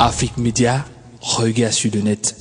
Afrique Média, regard sur le net.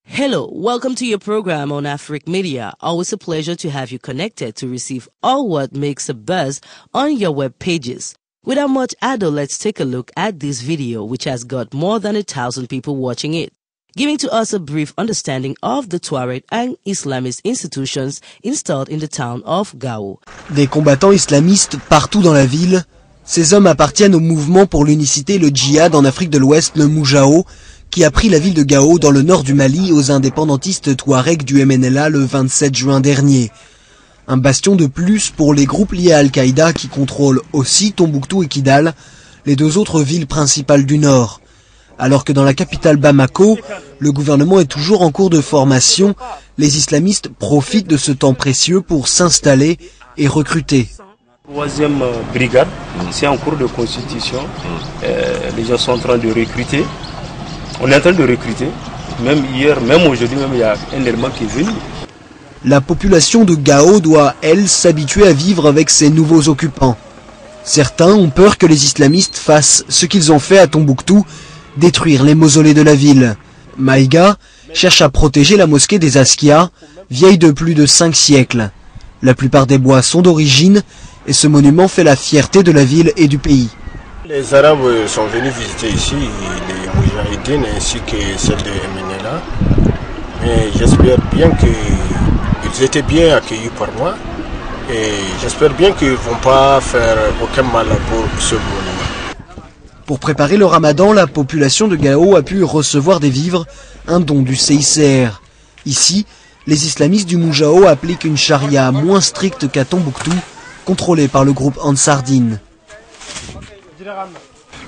Hello, welcome to your program on Afrique Media. Always a pleasure to have you connected to receive all what makes a buzz on your web pages. Without much ado, let's take a look at this video, which has got more than 1,000 people watching it, giving to us a brief understanding of the Tuareg and Islamist institutions installed in the town of Gao. Des combattants islamistes partout dans la ville. Ces hommes appartiennent au mouvement pour l'unicité et le djihad en Afrique de l'Ouest, le Moujao, qui a pris la ville de Gao dans le nord du Mali aux indépendantistes Touaregs du MNLA le 27 juin dernier. Un bastion de plus pour les groupes liés à Al-Qaïda qui contrôlent aussi Tombouctou et Kidal, les deux autres villes principales du nord. Alors que dans la capitale Bamako, le gouvernement est toujours en cours de formation, les islamistes profitent de ce temps précieux pour s'installer et recruter. Troisième brigade, c'est en cours de constitution. Les gens sont en train de recruter. On est en train de recruter. Même hier, même aujourd'hui, même il y a un élément qui est venu. La population de Gao doit, elle, s'habituer à vivre avec ses nouveaux occupants. Certains ont peur que les islamistes fassent ce qu'ils ont fait à Tombouctou, détruire les mausolées de la ville. Maïga cherche à protéger la mosquée des Askia, vieille de plus de 5 siècles. La plupart des bois sont d'origine et ce monument fait la fierté de la ville et du pays. Les Arabes sont venus visiter ici, les Moujahidines ainsi que celles de MNLA. Mais j'espère bien qu'ils étaient bien accueillis par moi et j'espère bien qu'ils ne vont pas faire aucun mal pour ce monument. Pour préparer le ramadan, la population de Gao a pu recevoir des vivres, un don du CICR. Ici, les islamistes du Moujao appliquent une charia moins stricte qu'à Tombouctou, contrôlée par le groupe Ansar Dine.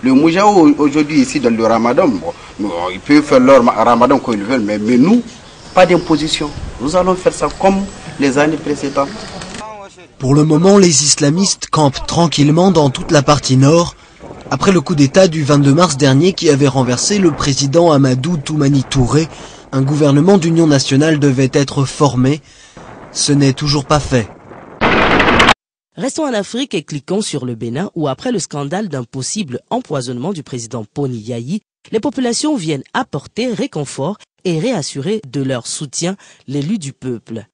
Le Moujao aujourd'hui ici dans le ramadan, ils peuvent faire leur ramadan comme ils veulent, mais nous, pas d'imposition. Nous allons faire ça comme les années précédentes. Pour le moment, les islamistes campent tranquillement dans toute la partie nord, après le coup d'État du 22 mars dernier qui avait renversé le président Amadou Toumani Touré. Un gouvernement d'union nationale devait être formé. Ce n'est toujours pas fait. Restons en Afrique et cliquons sur le Bénin où après le scandale d'un possible empoisonnement du président Poni Yayi, les populations viennent apporter réconfort et réassurer de leur soutien l'élu du peuple.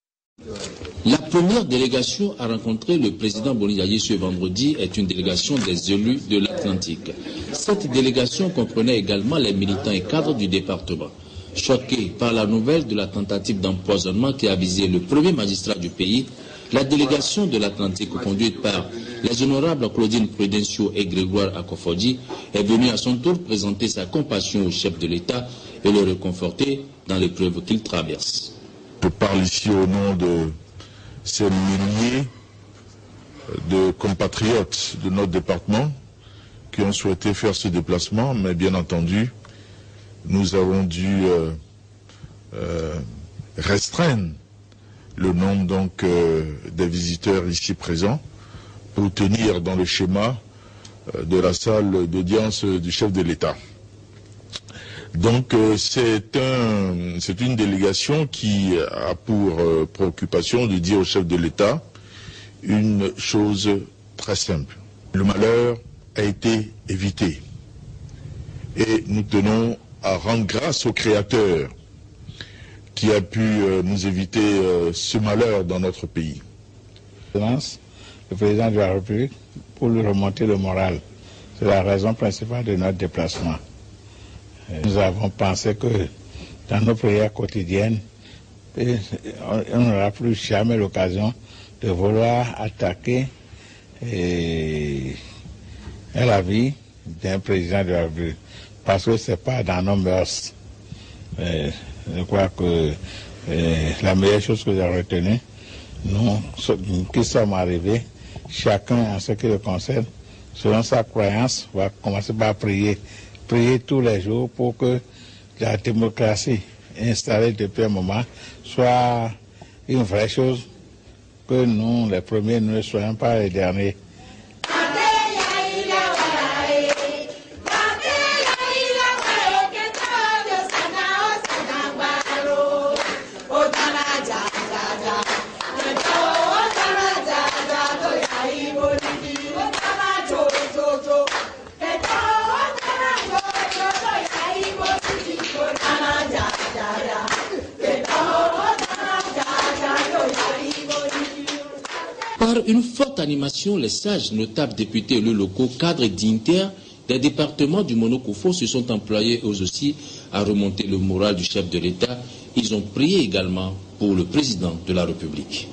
La première délégation à rencontrer le président Boni Yayi ce vendredi est une délégation des élus de l'Atlantique. Cette délégation comprenait également les militants et cadres du département. Choqués par la nouvelle de la tentative d'empoisonnement qui a visé le premier magistrat du pays, la délégation de l'Atlantique, conduite par les honorables Claudine Prudencio et Grégoire Akofodi, est venue à son tour présenter sa compassion au chef de l'État et le réconforter dans l'épreuve qu'il traverse. Je parle ici au nom de ces milliers de compatriotes de notre département qui ont souhaité faire ce déplacement, mais bien entendu, nous avons dû restreindre le nombre donc des visiteurs ici présents pour tenir dans le schéma de la salle d'audience du chef de l'État. Donc c'est une délégation qui a pour préoccupation de dire au chef de l'État une chose très simple. Le malheur a été évité et nous tenons à rendre grâce au Créateur qui a pu nous éviter ce malheur dans notre pays. Le président de la République pour lui remonter le moral. C'est la raison principale de notre déplacement. Nous avons pensé que dans nos prières quotidiennes, on n'aura plus jamais l'occasion de vouloir attaquer la vie d'un président de la République. Parce que ce n'est pas dans nos mœurs. Je crois que la meilleure chose que j'ai retenue, nous qui sommes arrivés, chacun en ce qui le concerne, selon sa croyance, va commencer par prier. Prier tous les jours pour que la démocratie installée depuis un moment soit une vraie chose, que nous, les premiers, ne soyons pas les derniers. Par une forte animation, les sages, notables députés élus locaux, cadres et dignitaires des départements du Mono-Koufo se sont employés eux aussi à remonter le moral du chef de l'État. Ils ont prié également pour le président de la République.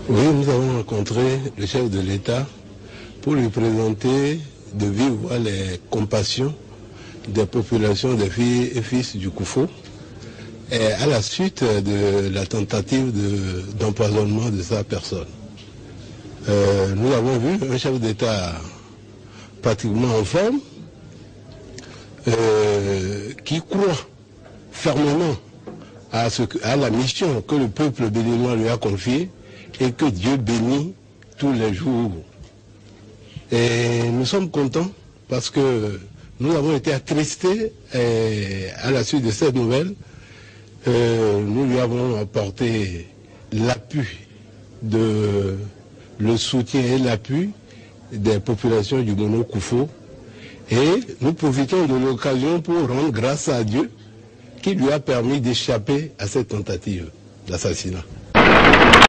Oui, nous avons rencontré le chef de l'État pour lui présenter de vive voix les compassions des populations des filles et fils du Koufo et à la suite de la tentative d'empoisonnement de sa personne. Nous avons vu un chef d'État pratiquement en forme qui croit fermement à la mission que le peuple béninois lui a confiée et que Dieu bénit tous les jours. Et nous sommes contents parce que nous avons été attristés à la suite de cette nouvelle. Nous lui avons apporté l'appui, le soutien et l'appui des populations du Mono-Koufo. Et nous profitons de l'occasion pour rendre grâce à Dieu qui lui a permis d'échapper à cette tentative d'assassinat.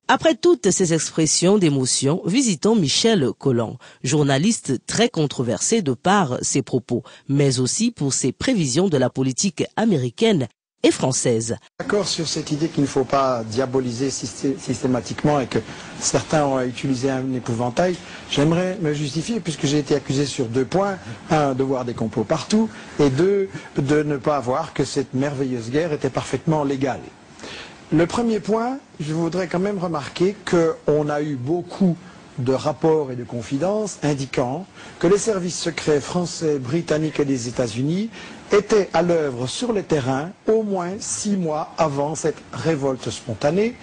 Après toutes ces expressions d'émotion, visitons Michel Collomb, journaliste très controversé de par ses propos, mais aussi pour ses prévisions de la politique américaine et française. D'accord sur cette idée qu'il ne faut pas diaboliser systématiquement et que certains ont utilisé un épouvantail. J'aimerais me justifier puisque j'ai été accusé sur 2 points. 1, de voir des complots partout et 2, de ne pas voir que cette merveilleuse guerre était parfaitement légale. Le premier point, je voudrais quand même remarquer qu'on a eu beaucoup de rapports et de confidences indiquant que les services secrets français, britanniques et des États-Unis étaient à l'œuvre sur le terrain au moins 6 mois avant cette révolte spontanée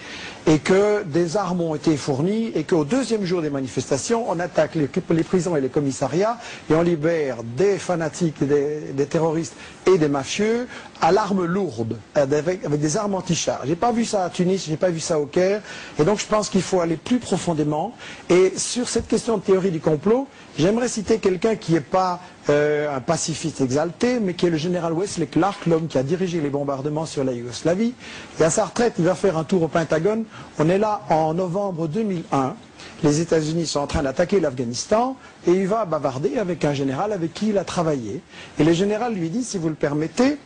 et que des armes ont été fournies et qu'au 2e jour des manifestations, on attaque les prisons et les commissariats et on libère des fanatiques, des terroristes et des mafieux à l'arme lourde, avec des armes anti-chars. J'ai pas vu ça à Tunis, j'ai pas vu ça au Caire, et donc je pense qu'il faut aller plus profondément. Et sur cette question de théorie du complot, j'aimerais citer quelqu'un qui n'est pas un pacifiste exalté, mais qui est le général Wesley Clark, l'homme qui a dirigé les bombardements sur la Yougoslavie. Et à sa retraite, il va faire un tour au Pentagone. On est là en novembre 2001. Les États-Unis sont en train d'attaquer l'Afghanistan et il va bavarder avec un général avec qui il a travaillé. Et le général lui dit, si vous le permettez,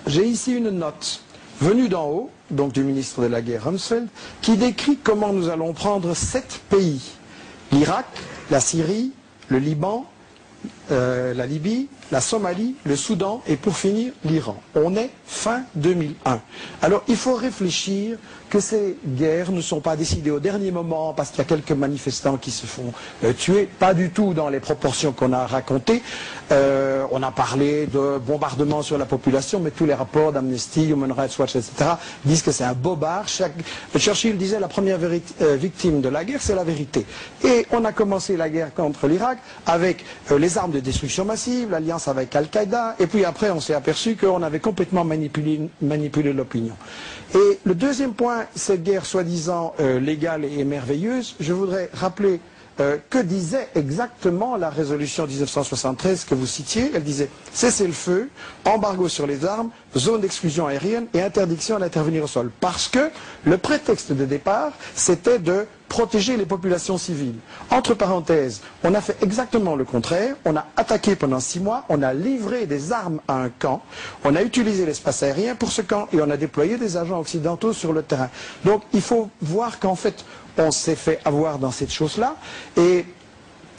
j'ai ici une note venue d'en haut, donc du ministre de la Guerre Rumsfeld, qui décrit comment nous allons prendre 7 pays. L'Irak, la Syrie, le Liban, la Libye, la Somalie, le Soudan et pour finir l'Iran. On est fin 2001. Alors il faut réfléchir que ces guerres ne sont pas décidées au dernier moment parce qu'il y a quelques manifestants qui se font tuer, pas du tout dans les proportions qu'on a racontées. On a parlé de bombardements sur la population, mais tous les rapports d'Amnesty, Human Rights Watch, etc. disent que c'est un bobard. Churchill disait la première victime de la guerre, c'est la vérité. Et on a commencé la guerre contre l'Irak avec les armes de destruction massive, l'alliance avec Al-Qaïda, et puis après on s'est aperçu qu'on avait complètement manipulé l'opinion. Et le deuxième point, cette guerre soi-disant légale et merveilleuse, je voudrais rappeler que disait exactement la résolution 1973 que vous citiez. Elle disait cessez-le-feu, embargo sur les armes, zone d'exclusion aérienne et interdiction d'intervenir au sol. Parce que le prétexte de départ, c'était de protéger les populations civiles. Entre parenthèses, on a fait exactement le contraire. On a attaqué pendant 6 mois, on a livré des armes à un camp, on a utilisé l'espace aérien pour ce camp et on a déployé des agents occidentaux sur le terrain. Donc il faut voir qu'en fait, on s'est fait avoir dans cette chose-là et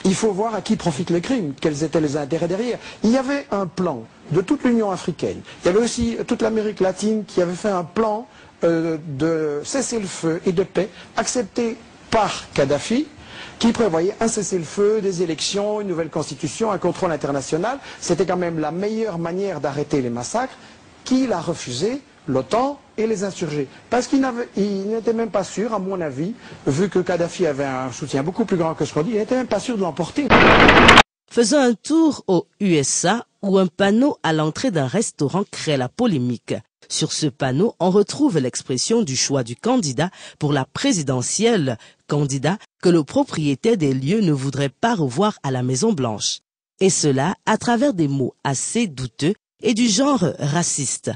il faut voir à qui profitent les crimes, quels étaient les intérêts derrière. Il y avait un plan de toute l'Union africaine, il y avait aussi toute l'Amérique latine qui avait fait un plan de cessez-le-feu et de paix accepté par Kadhafi, qui prévoyait un cessez-le-feu, des élections, une nouvelle constitution, un contrôle international. C'était quand même la meilleure manière d'arrêter les massacres. Qui l'a refusé? L'OTAN et les insurgés. Parce qu'il n'était même pas sûr, à mon avis, vu que Kadhafi avait un soutien beaucoup plus grand que ce qu'on dit, il n'était même pas sûr de l'emporter. Faisons un tour aux USA où un panneau à l'entrée d'un restaurant crée la polémique. Sur ce panneau, on retrouve l'expression du choix du candidat pour la présidentielle, candidat que le propriétaire des lieux ne voudrait pas revoir à la Maison-Blanche. Et cela à travers des mots assez douteux et du genre raciste.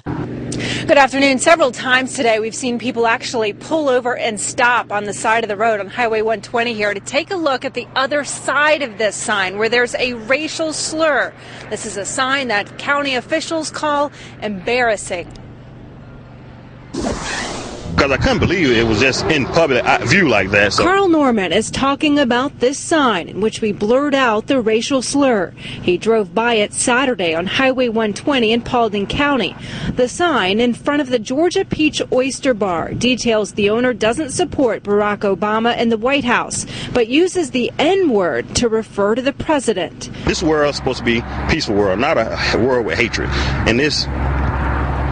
Good afternoon. Several times today we've seen people actually pull over and stop on the side of the road on Highway 120 here to take a look at the other side of this sign where there's a racial slur. This is a sign that county officials call embarrassing. Because I couldn't believe it was just in public view like that. So. Carl Norman is talking about this sign in which we blurred out the racial slur. He drove by it Saturday on Highway 120 in Paulding County. The sign in front of the Georgia Peach Oyster Bar details the owner doesn't support Barack Obama and the White House, but uses the N-word to refer to the president. This world is supposed to be a peaceful world, not a world with hatred. And this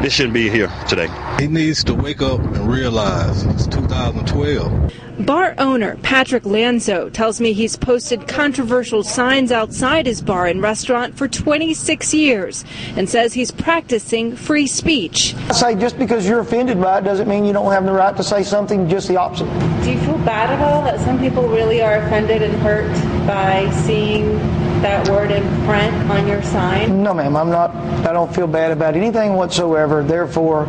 shouldn't be here today. He needs to wake up and realize it's 2012. Bar owner Patrick Lanzo tells me he's posted controversial signs outside his bar and restaurant for 26 years and says he's practicing free speech. I say just because you're offended by it doesn't mean you don't have the right to say something just the opposite. Do you feel bad at all that some people really are offended and hurt by seeing that word in print on your sign? No, ma'am, I don't feel bad about anything whatsoever. Therefore,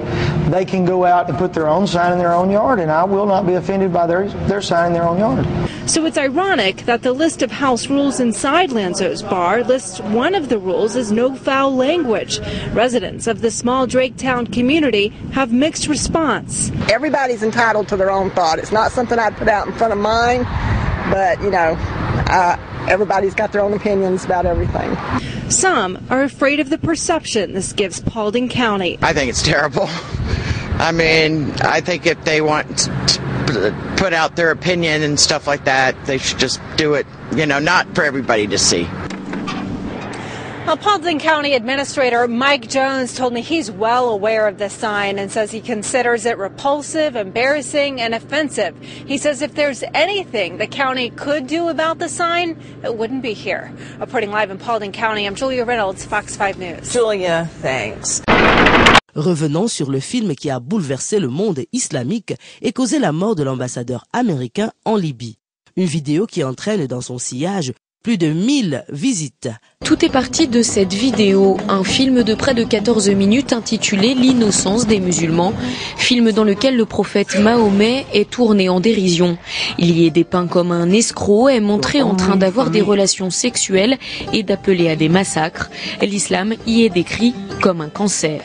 they can go out and put their own sign in their own yard, and I will not be offended by their sign in their own yard. So it's ironic that the list of house rules inside Lanzo's bar lists one of the rules as no foul language. Residents of the small Draketown community have mixed response. Everybody's entitled to their own thought. It's not something I'd put out in front of mine, but, you know, everybody's got their own opinions about everything. Some are afraid of the perception this gives Paulding County. I think it's terrible. I mean, I think if they want to put out their opinion and stuff like that, they should just do it, you know, not for everybody to see. Well, Paulding County Administrator Mike Jones told me he's well aware of this sign and says he considers it repulsive, embarrassing, and offensive. He says if there's anything the county could do about the sign, it wouldn't be here. Reporting live in Paulding County, I'm Julia Reynolds, Fox 5 News. Julia, thanks. Revenons sur le film qui a bouleversé le monde islamique et causé la mort de l'ambassadeur américain en Libye. Une vidéo qui entraîne dans son sillage plus de 1000 visites. Tout est parti de cette vidéo, un film de près de 14 minutes intitulé L'innocence des musulmans, film dans lequel le prophète Mahomet est tourné en dérision. Il y est dépeint comme un escroc, est montré en train d'avoir des relations sexuelles et d'appeler à des massacres. L'islam y est décrit comme un cancer.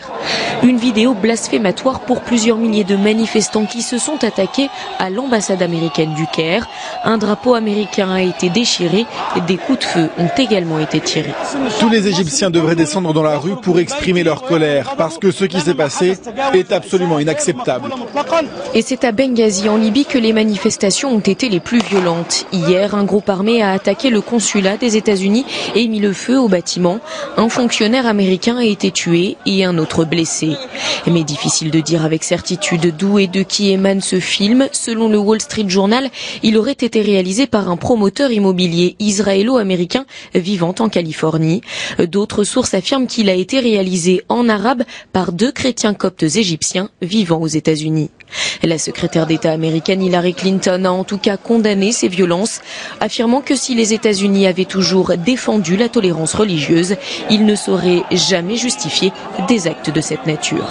Une vidéo blasphématoire pour plusieurs milliers de manifestants qui se sont attaqués à l'ambassade américaine du Caire. Un drapeau américain a été déchiré, des coups de feu ont également été tirés. Tous les Égyptiens devraient descendre dans la rue pour exprimer leur colère, parce que ce qui s'est passé est absolument inacceptable. Et c'est à Benghazi, en Libye, que les manifestations ont été les plus violentes. Hier, un groupe armé a attaqué le consulat des États-Unis et mis le feu au bâtiment. Un fonctionnaire américain a été tué et un autre blessé. Mais difficile de dire avec certitude d'où et de qui émane ce film. Selon le Wall Street Journal, il aurait été réalisé par un promoteur immobilier israélo-américain vivant en Californie. D'autres sources affirment qu'il a été réalisé en arabe par 2 chrétiens coptes égyptiens vivant aux États-Unis. La secrétaire d'État américaine Hillary Clinton a en tout cas condamné ces violences, affirmant que si les États-Unis avaient toujours défendu la tolérance religieuse, ils ne sauraient jamais justifier des actes de cette nature.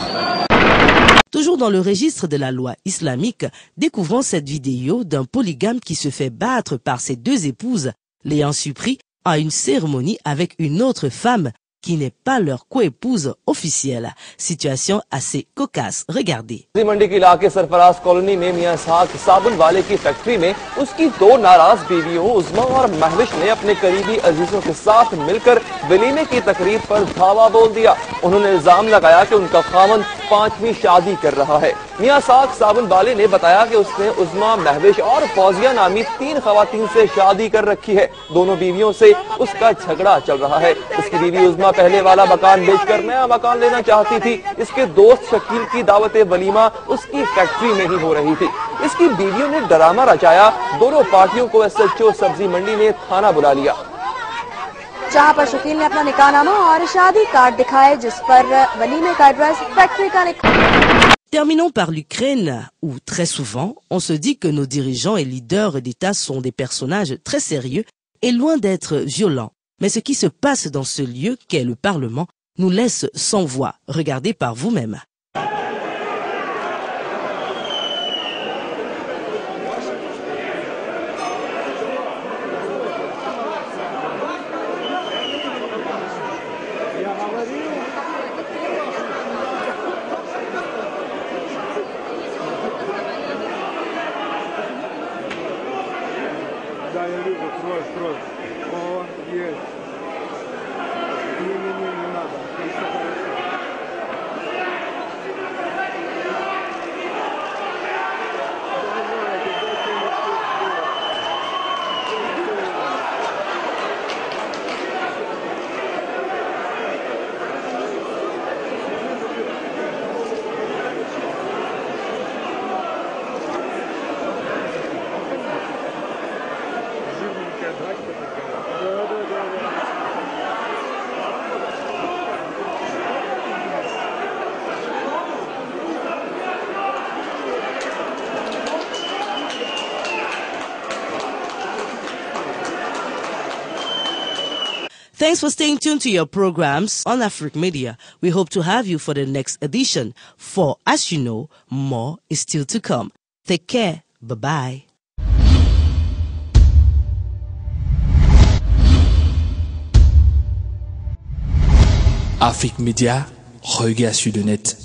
Toujours dans le registre de la loi islamique, découvrons cette vidéo d'un polygame qui se fait battre par ses 2 épouses, l'ayant surpris à une cérémonie avec une autre femme qui n'est pas leur coépouse officielle. Situation assez cocasse. Regardez. मंडी के इलाके सरफराज कॉलोनी में मियां इसहाक साबुन वाले की फैक्ट्री में उसकी 2 नाराज बीवियों उज़्मा और महविश ने अपने करीबी अजीजों के साथ मिलकर वलीमे की तकरीब पर धावा बोल दिया। उन्होंने इल्जाम लगाया कि उनका खामन 5वीं शादी कर रहा है। मियां इसहाक साबुन वाले ने बताया कि उसने उज़्मा, महविश और फौजिया नामी 3 खवातीन से शादी कर रखी है। दोनों बीवियों से उसका झगड़ा चल रहा है। उसकी बीवी उज़्मा पहले वाला मकान बेचकर नया मकान लेना चाहती थी। इसके दोस्त शकील की दावते वलीमा उसकी फैक्ट्री में ही हो रही थी। इसकी बीवियों ने ड्रामा रचाया। दोनों पार्टियों को एसएचओ सब्जी मंडी ने थाना बुला लिया। जहां पर शकील ने अपना निकाहनामा और शादी कार्ड दिखाए जिस पर वलीमे का एड्रेस फैक्ट्री का Terminons par l'Ukraine, où très souvent, on se dit que nos dirigeants et leaders d'État sont des personnages très sérieux et loin d'être violents. Mais ce qui se passe dans ce lieu qu'est le Parlement nous laisse sans voix. Regardez par vous-même. Thanks for staying tuned to your programs on Afric Media. We hope to have you for the next edition. For, as you know, more is still to come. Take care. Bye-bye. Afric Media, regard sur le net.